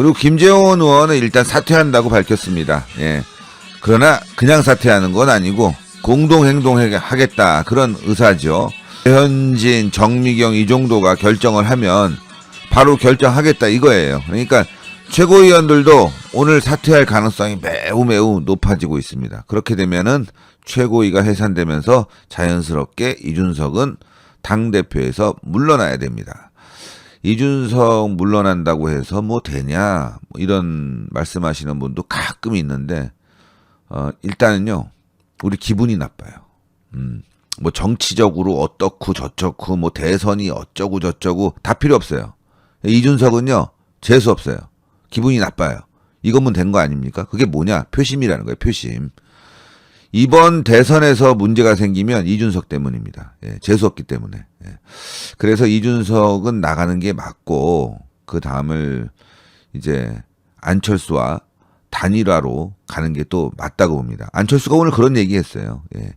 그리고 김재원 의원은 일단 사퇴한다고 밝혔습니다. 예. 그러나 그냥 사퇴하는 건 아니고 공동행동하겠다 그런 의사죠. 현진, 정미경 이 정도가 결정을 하면 바로 결정하겠다 이거예요. 그러니까 최고위원들도 오늘 사퇴할 가능성이 매우 높아지고 있습니다. 그렇게 되면은 최고위가 해산되면서 자연스럽게 이준석은 당대표에서 물러나야 됩니다. 이준석 물러난다고 해서 뭐 되냐 뭐 이런 말씀하시는 분도 가끔 있는데 일단은요 우리 기분이 나빠요. 뭐 정치적으로 어떻고 저쩌고 뭐 대선이 어쩌고 저쩌고 다 필요 없어요. 이준석은요 재수 없어요. 기분이 나빠요. 이거면 된 거 아닙니까? 그게 뭐냐? 표심이라는 거예요. 표심. 이번 대선에서 문제가 생기면 이준석 때문입니다. 예, 재수 없기 때문에. 예. 그래서 이준석은 나가는 게 맞고 그 다음을 이제 안철수와 단일화로 가는 게 또 맞다고 봅니다. 안철수가 오늘 그런 얘기했어요. 예.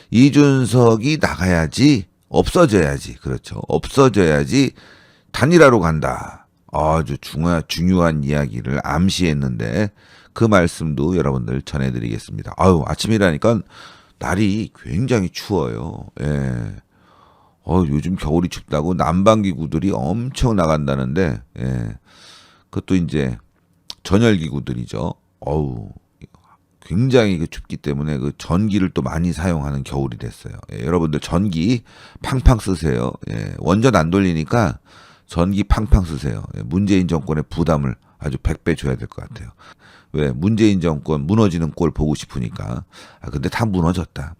이준석이 나가야지 없어져야지 그렇죠. 없어져야지 단일화로 간다. 아주 중요한 이야기를 암시했는데 그 말씀도 여러분들 전해드리겠습니다. 아유 아침이라니까 날이 굉장히 추워요. 예. 요즘 겨울이 춥다고 난방기구들이 엄청 나간다는데 예. 그것도 이제 전열기구들이죠. 굉장히 춥기 때문에 그 전기를 또 많이 사용하는 겨울이 됐어요. 예, 여러분들 전기 팡팡 쓰세요. 예, 원전 안 돌리니까 전기 팡팡 쓰세요. 예, 문재인 정권의 부담을 아주 100배 줘야 될 것 같아요. 왜 문재인 정권 무너지는 꼴 보고 싶으니까. 근데 다 무너졌다.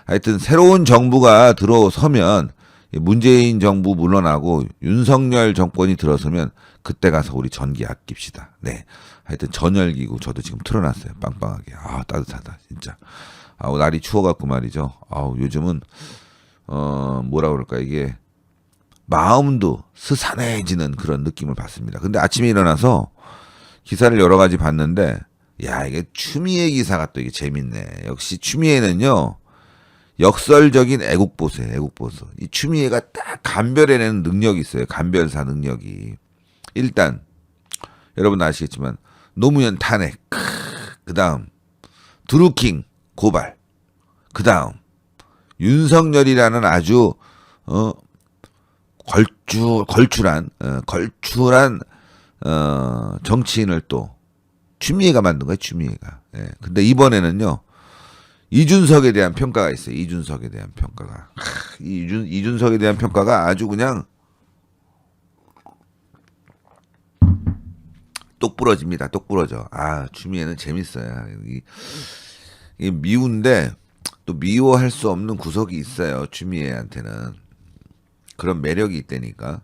하여튼 새로운 정부가 들어서면 문재인 정부 물러나고 윤석열 정권이 들어서면 그때 가서 우리 전기 아낍시다. 네. 하여튼 전열기구 저도 지금 틀어놨어요. 빵빵하게. 따뜻하다 진짜. 날이 추워갖고 말이죠. 요즘은 뭐라 그럴까 이게 마음도 스산해지는 그런 느낌을 받습니다. 근데 아침에 일어나서 기사를 여러 가지 봤는데 야 이게 추미애 기사가 또 이게 재밌네. 역시 추미애는요 역설적인 애국보수예요. 애국보수. 이 추미애가 딱 감별해내는 능력이 있어요. 감별사 능력이. 일단 여러분 아시겠지만 노무현 탄핵, 그 다음 드루킹 고발, 그 다음 윤석열이라는 아주 걸출한 정치인을 또 추미애가 만든 거예요. 추미애가. 예. 근데 이번에는요 이준석에 대한 평가가 있어요. 이준석에 대한 평가가. 이준석에 대한 평가가 아주 그냥 똑 부러집니다. 똑 부러져. 추미애는 재밌어요. 이게 미운데 또 미워할 수 없는 구석이 있어요. 추미애한테는. 그런 매력이 있다니까.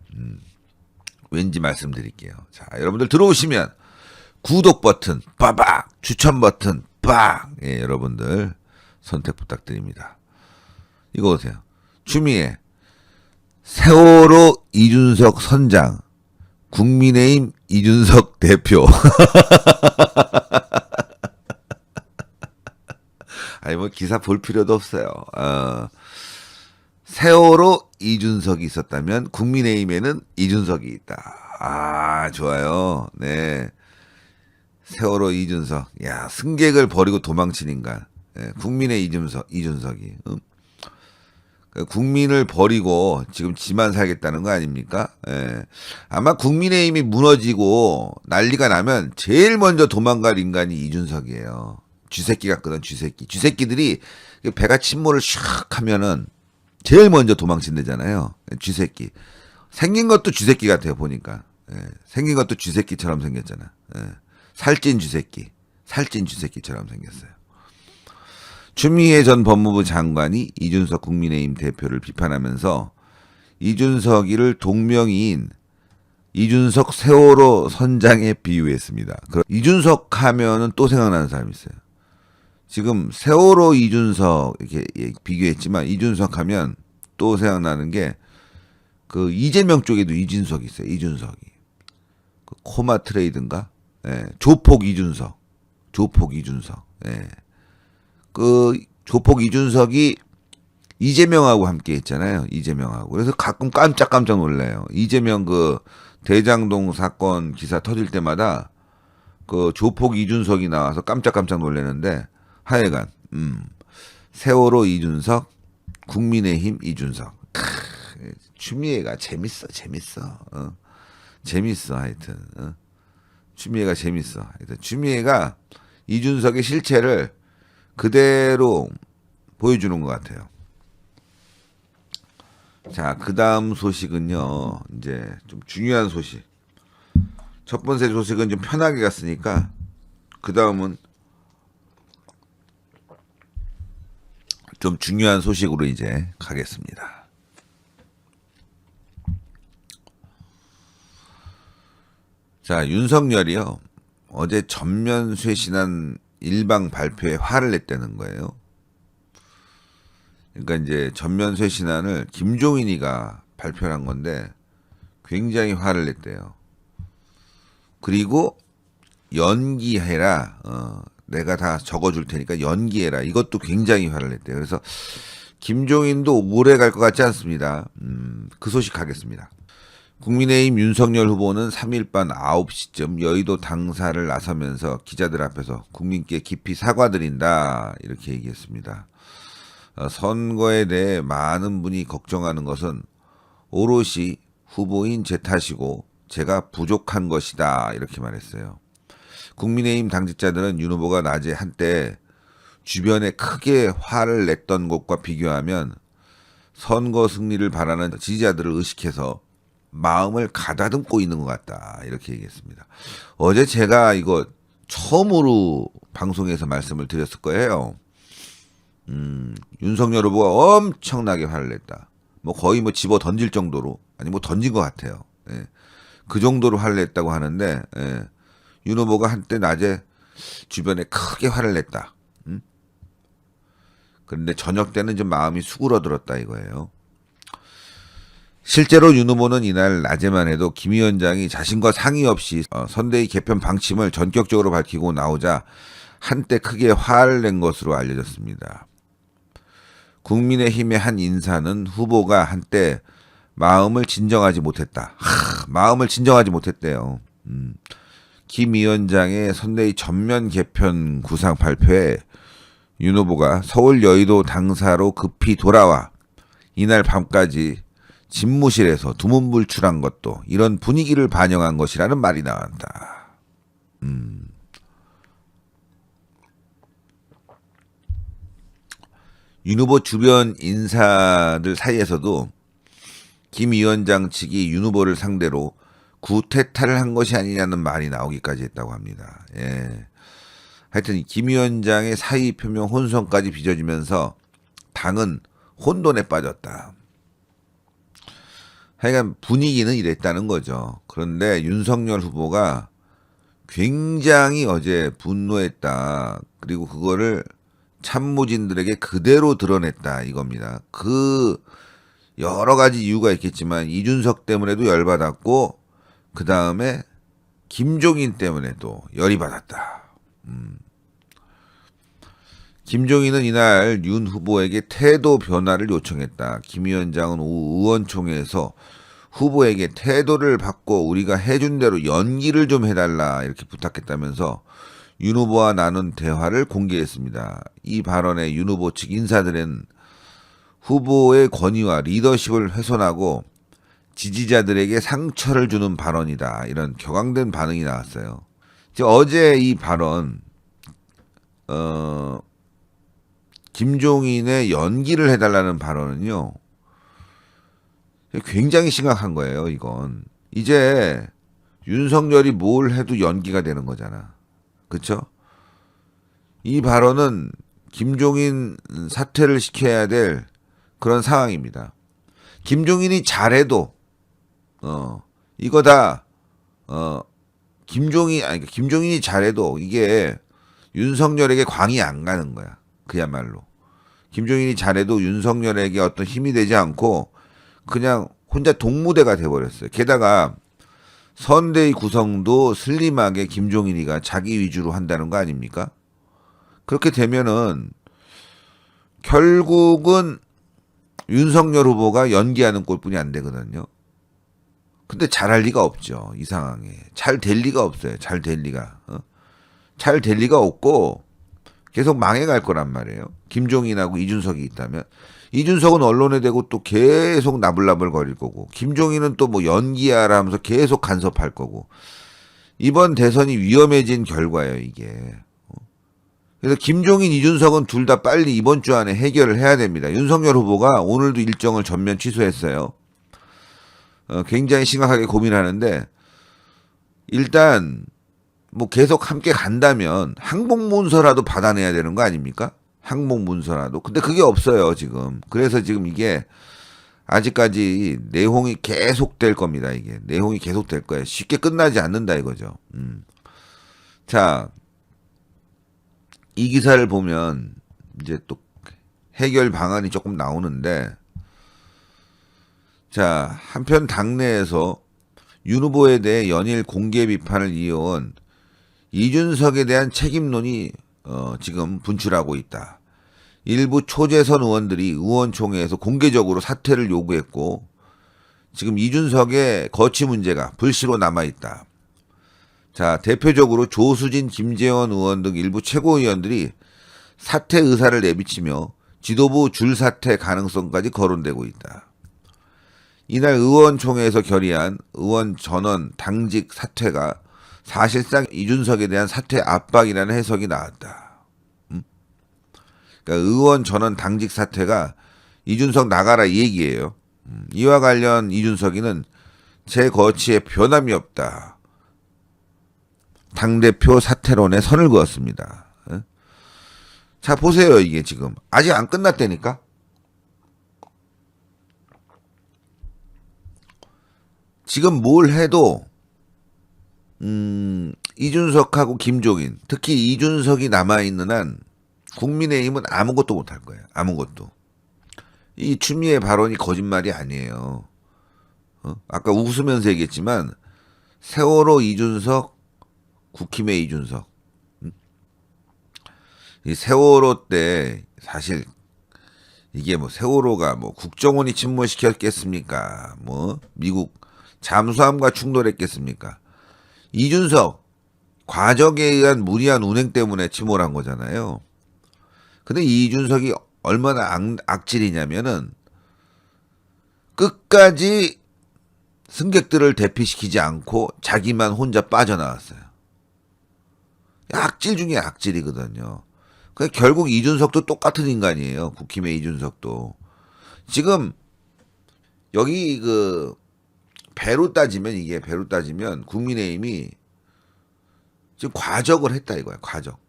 왠지 말씀드릴게요. 자, 여러분들 들어오시면 구독 버튼 빠박, 추천 버튼 빡. 예, 여러분들 선택 부탁드립니다. 이거 보세요. 추미애 세월호 이준석 선장 국민의힘 이준석 대표. 아니 뭐 기사 볼 필요도 없어요. 세월호 이준석이 있었다면 국민의힘에는 이준석이 있다. 좋아요. 네. 세월호 이준석. 야, 승객을 버리고 도망친 인간. 네, 국민의 이준석이. 국민을 버리고 지금 지만 살겠다는 거 아닙니까? 예. 아마 국민의힘이 무너지고 난리가 나면 제일 먼저 도망갈 인간이 이준석이에요. 쥐새끼 같거든, 쥐새끼. 쥐새끼들이 배가 침몰을 샥 하면은 제일 먼저 도망친대잖아요. 쥐새끼. 생긴 것도 쥐새끼 같아요, 보니까. 예. 생긴 것도 쥐새끼처럼 생겼잖아. 예. 살찐 쥐새끼처럼 생겼어요. 추미애 전 법무부 장관이 이준석 국민의힘 대표를 비판하면서 이준석이를 동명이인 이준석 세월호 선장에 비유했습니다. 이준석 하면은 또 생각나는 사람이 있어요. 지금 세월호 이준석 이렇게 비교했지만 이준석 하면 또 생각나는 게 그 이재명 쪽에도 이준석이 있어요. 이준석이. 그 코마 트레이드인가? 예. 조폭 이준석. 예. 그 조폭 이준석이 이재명하고 함께 했잖아요. 이재명하고. 그래서 가끔 깜짝 놀라요. 이재명 그 대장동 사건 기사 터질 때마다 그 조폭 이준석이 나와서 깜짝깜짝 놀라는데 하여간 세월호 이준석, 국민의힘 이준석. 추미애가 재밌어. 재밌어 하여튼. 추미애가 재밌어. 하여튼 추미애가 이준석의 실체를 그대로 보여주는 것 같아요. 자, 그 다음 소식은요, 이제 좀 중요한 소식. 첫 번째 소식은 좀 편하게 갔으니까, 그 다음은 좀 중요한 소식으로 이제 가겠습니다. 자, 윤석열이요, 어제 전면 쇄신한 일방 발표에 화를 냈다는 거예요. 그러니까 이제 전면 쇄신안을 김종인이가 발표한 건데 굉장히 화를 냈대요. 그리고 연기해라. 내가 다 적어줄 테니까 연기해라. 이것도 굉장히 화를 냈대요. 그래서 김종인도 오래 갈 것 같지 않습니다. 그 소식 가겠습니다. 국민의힘 윤석열 후보는 3일 밤 9시쯤 여의도 당사를 나서면서 기자들 앞에서 국민께 깊이 사과드린다. 이렇게 얘기했습니다. 선거에 대해 많은 분이 걱정하는 것은 오롯이 후보인 제 탓이고 제가 부족한 것이다. 이렇게 말했어요. 국민의힘 당직자들은 윤 후보가 낮에 한때 주변에 크게 화를 냈던 것과 비교하면 선거 승리를 바라는 지지자들을 의식해서 마음을 가다듬고 있는 것 같다. 이렇게 얘기했습니다. 어제 제가 이거 처음으로 방송에서 말씀을 드렸을 거예요. 윤석열 후보가 엄청나게 화를 냈다. 뭐 거의 뭐 집어 던질 정도로, 아니 뭐 던진 것 같아요. 예. 그 정도로 화를 냈다고 하는데, 예. 윤 후보가 한때 낮에 주변에 크게 화를 냈다. 그런데 저녁 때는 좀 마음이 수그러들었다 이거예요. 실제로 윤 후보는 이날 낮에만 해도 김 위원장이 자신과 상의 없이 선대위 개편 방침을 전격적으로 밝히고 나오자 한때 크게 화를 낸 것으로 알려졌습니다. 국민의힘의 한 인사는 후보가 한때 마음을 진정하지 못했다. 마음을 진정하지 못했대요. 김 위원장의 선대위 전면 개편 구상 발표에 윤 후보가 서울 여의도 당사로 급히 돌아와 이날 밤까지 집무실에서 두문불출한 것도 이런 분위기를 반영한 것이라는 말이 나왔다. 윤 후보 주변 인사들 사이에서도 김 위원장 측이 윤 후보를 상대로 구태타를 한 것이 아니냐는 말이 나오기까지 했다고 합니다. 예. 하여튼 김 위원장의 사의 표명 혼선까지 빚어지면서 당은 혼돈에 빠졌다. 하여간 분위기는 이랬다는 거죠. 그런데 윤석열 후보가 굉장히 어제 분노했다. 그리고 그거를 참모진들에게 그대로 드러냈다 이겁니다. 그 여러 가지 이유가 있겠지만 이준석 때문에도 열받았고 그 다음에 김종인 때문에도 열이 받았다. 김종인은 이날 윤 후보에게 태도 변화를 요청했다. 김 위원장은 오후 의원총회에서 후보에게 태도를 바꿔 우리가 해준 대로 연기를 좀 해달라 이렇게 부탁했다면서 윤 후보와 나눈 대화를 공개했습니다. 이 발언에 윤 후보 측 인사들은 후보의 권위와 리더십을 훼손하고 지지자들에게 상처를 주는 발언이다. 이런 격앙된 반응이 나왔어요. 어제 이 발언, 김종인의 연기를 해달라는 발언은요, 굉장히 심각한 거예요, 이건. 이제 윤석열이 뭘 해도 연기가 되는 거잖아. 그쵸? 이 발언은 김종인 사퇴를 시켜야 될 그런 상황입니다. 김종인이 잘해도, 이거 다, 김종인이 잘해도 이게 윤석열에게 광이 안 가는 거야. 그야말로. 김종인이 잘해도 윤석열에게 어떤 힘이 되지 않고 그냥 혼자 동무대가 돼버렸어요. 게다가 선대위 구성도 슬림하게 김종인이가 자기 위주로 한다는 거 아닙니까? 그렇게 되면은 결국은 윤석열 후보가 연기하는 꼴뿐이 안 되거든요. 근데 잘할 리가 없죠. 이 상황에. 잘 될 리가 없어요. 잘 될 리가. 잘 될 리가 없고 계속 망해갈 거란 말이에요. 김종인하고 이준석이 있다면. 이준석은 언론에 대고 또 계속 나불나불 거릴 거고, 김종인은 또 뭐 연기하라 하면서 계속 간섭할 거고. 이번 대선이 위험해진 결과예요, 이게. 그래서 김종인, 이준석은 둘 다 빨리 이번 주 안에 해결을 해야 됩니다. 윤석열 후보가 오늘도 일정을 전면 취소했어요. 굉장히 심각하게 고민하는데, 일단 뭐 계속 함께 간다면 항복문서라도 받아내야 되는 거 아닙니까? 항복문서라도. 근데 그게 없어요, 지금. 그래서 지금 이게 아직까지 내홍이 계속될 겁니다, 이게. 내홍이 계속될 거예요. 쉽게 끝나지 않는다 이거죠. 자, 이 기사를 보면 이제 또 해결 방안이 조금 나오는데, 자, 한편 당내에서 윤 후보에 대해 연일 공개 비판을 이어온 이준석에 대한 책임론이 지금 분출하고 있다. 일부 초재선 의원들이 의원총회에서 공개적으로 사퇴를 요구했고, 지금 이준석의 거취 문제가 불씨로 남아있다. 자, 대표적으로 조수진, 김재원 의원 등 일부 최고위원들이 사퇴 의사를 내비치며 지도부 줄사퇴 가능성까지 거론되고 있다. 이날 의원총회에서 결의한 의원 전원 당직 사퇴가 사실상 이준석에 대한 사퇴 압박이라는 해석이 나왔다. 그러니까 의원 전원 당직 사퇴가 이준석 나가라 이 얘기예요. 이와 관련 이준석이는 제 거취에 변함이 없다. 당대표 사퇴론에 선을 그었습니다. 자, 보세요. 이게 지금 아직 안 끝났다니까. 지금 뭘 해도 이준석하고 김종인, 특히 이준석이 남아있는 한 국민의힘은 아무것도 못할 거예요. 아무것도. 이 추미애 발언이 거짓말이 아니에요. 아까 웃으면서 얘기했지만 세월호 이준석, 국힘의 이준석. 이 세월호 때 사실 이게 뭐 세월호가 뭐 국정원이 침몰시켰겠습니까? 뭐 미국 잠수함과 충돌했겠습니까? 이준석 과적에 의한 무리한 운행 때문에 침몰한 거잖아요. 근데 이준석이 얼마나 악질이냐면은 끝까지 승객들을 대피시키지 않고 자기만 혼자 빠져나왔어요. 악질 중에 악질이거든요. 결국 이준석도 똑같은 인간이에요. 국힘의 이준석도. 지금 여기 배로 따지면 국민의힘이 지금 과적을 했다 이거야. 과적.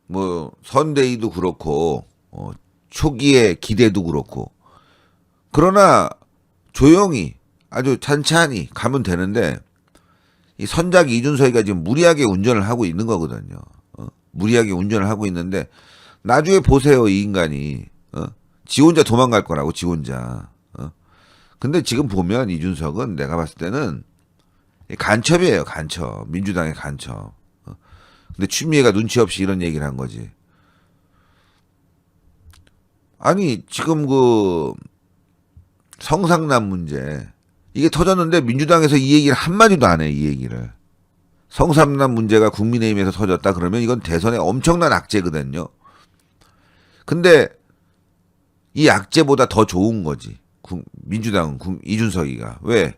뭐 선대위도 그렇고 초기에 기대도 그렇고. 그러나 조용히 아주 찬찬히 가면 되는데 이 선작 이준석이가 지금 무리하게 운전을 하고 있는 거거든요. 무리하게 운전을 하고 있는데 나중에 보세요. 이 인간이 지 혼자 도망갈 거라고. 지 혼자. 근데 지금 보면 이준석은 내가 봤을 때는 간첩이에요. 간첩. 민주당의 간첩. 근데 추미애가 눈치 없이 이런 얘기를 한 거지. 아니 지금 성상남 문제 이게 터졌는데 민주당에서 이 얘기를 한마디도 안 해. 이 얘기를. 성상남 문제가 국민의힘에서 터졌다 그러면 이건 대선에 엄청난 악재거든요. 근데 이 악재보다 더 좋은 거지. 민주당은 이준석이가. 왜?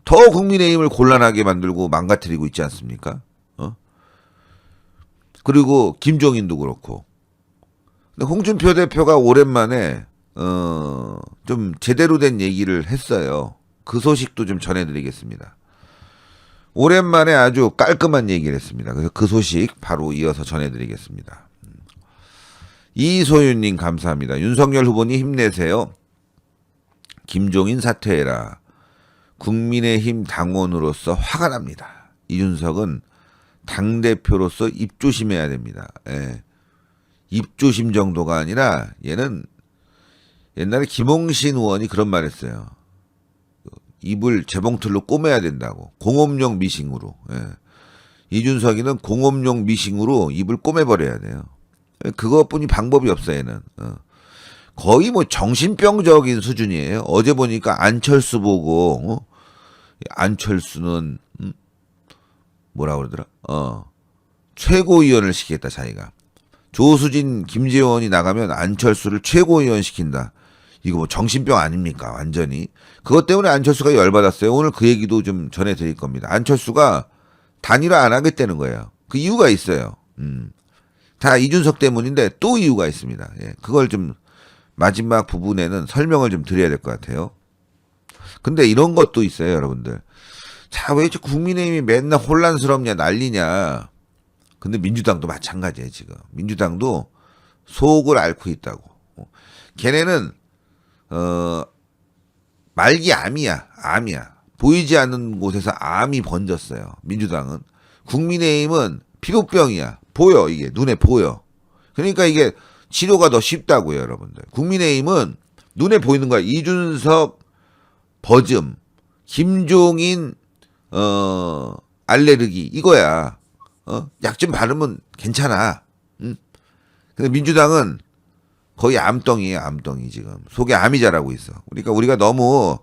더 국민의힘을 곤란하게 만들고 망가뜨리고 있지 않습니까? 그리고 김종인도 그렇고. 근데 홍준표 대표가 오랜만에 좀 제대로 된 얘기를 했어요. 그 소식도 좀 전해드리겠습니다. 오랜만에 아주 깔끔한 얘기를 했습니다. 그래서 그 소식 바로 이어서 전해드리겠습니다. 이소윤님 감사합니다. 윤석열 후보님 힘내세요. 김종인 사퇴해라. 국민의힘 당원으로서 화가 납니다. 이준석은 당대표로서 입조심해야 됩니다. 예. 입조심 정도가 아니라 얘는 옛날에 김홍신 의원이 그런 말 했어요. 입을 재봉틀로 꼬매야 된다고. 공업용 미싱으로. 예. 이준석이는 공업용 미싱으로 입을 꼬매버려야 돼요. 그것뿐이 방법이 없어 얘는. 거의 뭐 정신병적인 수준이에요. 어제 보니까 안철수 보고 안철수는 뭐라 그러더라? 최고위원을 시키겠다 자기가. 조수진, 김재원이 나가면 안철수를 최고위원 시킨다. 이거 뭐 정신병 아닙니까? 완전히. 그것 때문에 안철수가 열받았어요. 오늘 그 얘기도 좀 전해드릴 겁니다. 안철수가 단일화 안 하겠다는 거예요. 그 이유가 있어요. 다 이준석 때문인데 또 이유가 있습니다. 예, 그걸 좀 마지막 부분에는 설명을 좀 드려야 될 것 같아요. 근데 이런 것도 있어요, 여러분들. 자, 왜 국민의힘이 맨날 혼란스럽냐, 난리냐. 근데 민주당도 마찬가지예요, 지금. 민주당도 속을 앓고 있다고. 걔네는 말기 암이야. 보이지 않는 곳에서 암이 번졌어요. 민주당은. 국민의힘은 피부병이야. 보여, 이게. 눈에 보여. 그러니까 이게 치료가 더 쉽다고요, 여러분들. 국민의힘은 눈에 보이는 거야. 이준석 버즘, 김종인 알레르기 이거야. 약 좀 바르면 괜찮아. 근데 민주당은 거의 암덩이에요, 암덩이 지금. 속에 암이 자라고 있어. 그러니까 우리가 너무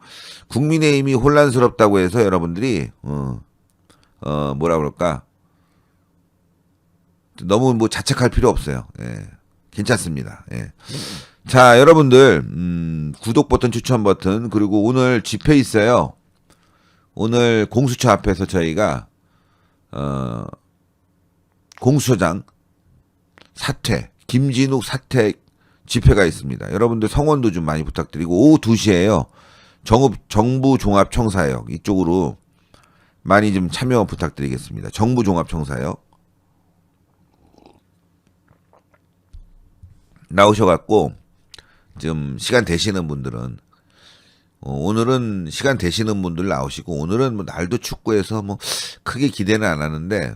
국민의힘이 혼란스럽다고 해서 여러분들이 뭐라 그럴까? 너무 뭐 자책할 필요 없어요. 예. 괜찮습니다. 예. 자, 여러분들 구독 버튼, 추천 버튼, 그리고 오늘 집회 있어요. 오늘 공수처 앞에서 저희가 공수처장 사퇴, 김진욱 사퇴 집회가 있습니다. 여러분들 성원도 좀 많이 부탁드리고 오후 2시에요. 정부종합청사역 이쪽으로 많이 좀 참여 부탁드리겠습니다. 정부종합청사역 나오셔갖고 좀 시간 되시는 분들은 오늘은 시간 되시는 분들 나오시고 오늘은 뭐 날도 춥고 해서 뭐 크게 기대는 안 하는데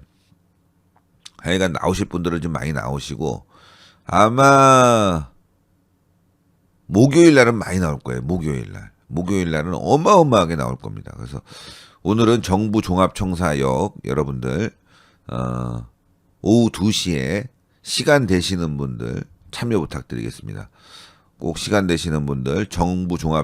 하여간 나오실 분들은 좀 많이 나오시고 아마 목요일 날은 많이 나올 거예요. 목요일 날은 어마어마하게 나올 겁니다. 그래서 오늘은 정부종합청사역 여러분들 오후 2시에 시간 되시는 분들 참여 부탁드리겠습니다. 꼭 시간 되시는 분들 정부종합